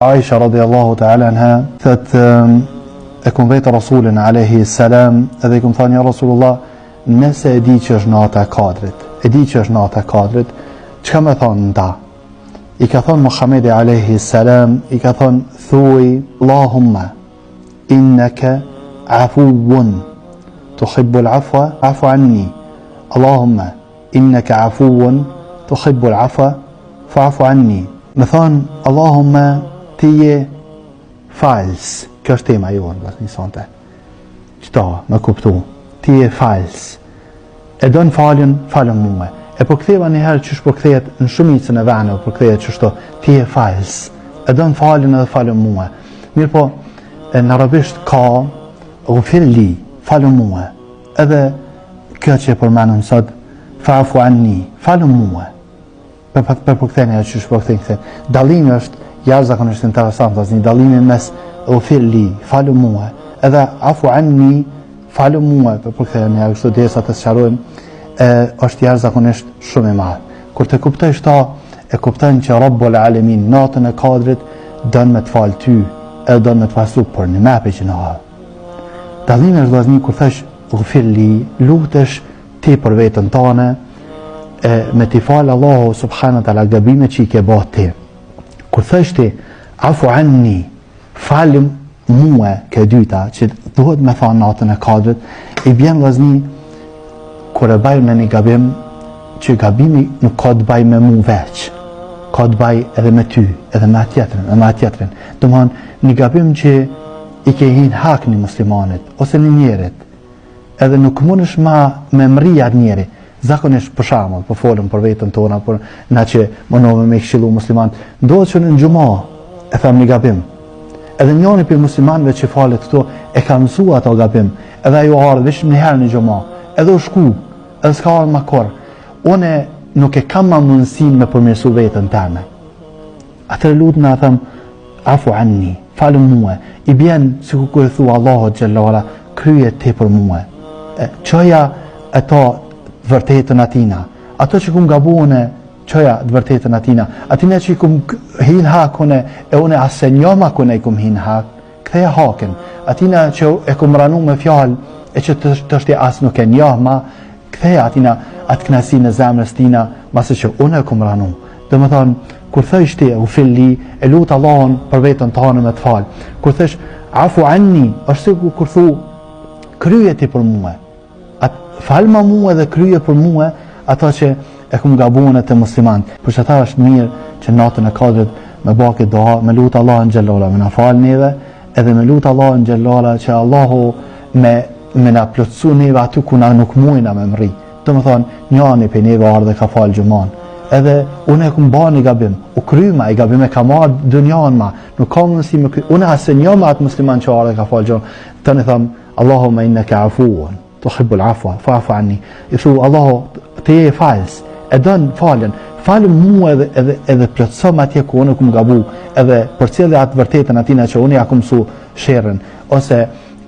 Aisha radiallahu ta'ala anha thot e kum vetë Rasulin alayhi salam edhe i kum thënë ja Rasulullah, nëse e di që është nata e kadrit, çka më thon nda? I ka thënë Muhamedi alayhi salam, i ka thënë thuaj Allahumma innaka afuwun tuhibbul afwa fa'fu anni. Allahumma innaka afuwun tuhibbul afwa fa'fu anni. Më thon Allahumma ti je fals, kjo është tema jonë, vëllai sonte. Çto, më kuptu. Ti je fals. E don falën, falën mua. E po ktheva një herë çish po kthehet në shumicën e vënë, po kthehet çështo, ti je fals. E don falën edhe falën mua. Mirë po, në arabisht ka ghufirli, falën mua. Edhe kjo që e përmenëm sot, fa'fu anni, falën mua. Për po ktheni atë çish po kthej. Dallimi është jashtëzakonisht interesant, një dallimi mes ghufirli, falë mua, edhe afu anni, falë mua, për kthehen ja kështu derisa të sqarojmë, është jashtëzakonisht shumë i madh. Kur të kuptosh ta, e kupton që Rabbul Alamin natën e kadrit don me të fal ty, edhe don me të pasu për një mapë që na ha. Dallimi është vëllazë kur thash ghufirli, lutesh ti për veten tënde, me t'i falë Allahu subhanahu wa taala gabimet që i ke bërë ti. Kur thash ti afu anni, falë mua, ke dyta që duhet me thonë natën e kadrit, i bjen vëzni kur e bajmë në një gabim që gabimi nuk ka të baj me mu veç, ka të baj edhe me ty, edhe me atjetrin. Domthon një gabim që i ke hin hak një muslimanit ose një njerit, edhe nuk mundesh me mri atë njeri. Zakonisht për shembull, po folëm për veten tona, por na që mënove me këshillu musliman, ndodhet që në xhumë e them një gabim. Edhe njëri për muslimanëve që falet këto e ka mësuar ato gabim, edhe ajo ardh vetëm një herë në xhumë, edhe u shku, edhe s'ka ardhur më kurr. Unë nuk e kam më mundësinë me përmirësu veten tënde. Atëherë lutem na them afu anni, falë mua. I bjen sikur kur thua Allahu xhallala, krye ti për mua. Çoja ato vërtetën atina, ato që kum gabuane, qoja të vërtetën atina, atina që i kum hin hakune, e une asë njoma kune i kum hin hak, këtheja haken, atina që e kum ranu me fjallë, e që të shte asë nuk e njohma, këtheja atina atë knasi në zemrës tina, masë që une e kum ranu. Dhe më thonë, kur thësh ti u filli, e lutë Allahun për vetën të hanë me të falë, kur thësh afu anni, është sikur kur thu, kryje ti për mua, falma mua dhe kryje për mua ato që e kum gabuane të muslimanët. Për që ta është mirë që natën e kadrit me baki doa, me lutë Allahun xhallala me na falë neve, edhe me lutë Allahun xhallala që Allahu me na plotësu neve aty ku na nuk mujna me mri. Do më thonë, njani për neve ardhe ka falë gjumon. Edhe unë e kum ba një gabim, u kryma, i gabim e ka marrë dënjan ma, nuk ka mundësi me kryma. Unë asë një me atë musliman që ardhe ka falë gjumon. Të në thëmë, Allahumma innaka afuwun tuhibbul afwa fa'fu anni. I thu Allahu ti je fals, e don falën. Falë mua edhe plotësom atje ku unë kum gabu, edhe përcjellë atë vërtetën atina që unë ja kum mësu sherrën, ose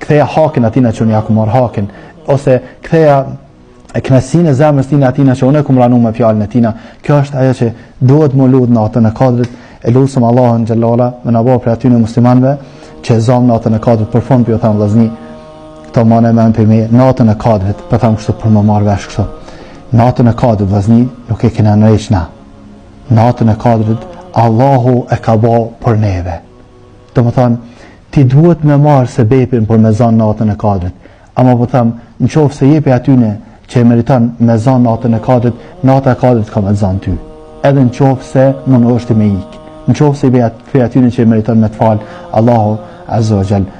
ktheja hakin atina që unë ja kum marr hakin, ose ktheja knasinë e zemrës tina atina që unë kum ranu me fjalën e tina. Kjo është ajo që duhet më lut natën e kadrit. E lutem Allahun xhallala me na bëj për aty në muslimanëve që zon natën e kadrit për fond, ju them vllazni, këto mane me për me natën e kadrit, për thamë kështu për më marrë vesh kështu. Natën e kadrit, vëzni, nuk e kena nëreqna. Natën e kadrit, Allahu e ka ba për neve. Do më thamë, ti duhet me marrë se bepin për me zanë natën e kadrit. Ama për thamë, në qofë se jepi atyne që e meritan me zanë natën e kadrit, natën e kadrit ka me zanë ty. Edhe në qofë se më në është i me ikë. Në qofë se jepi atyne që e meritan me të falë, Allahu azza wa jall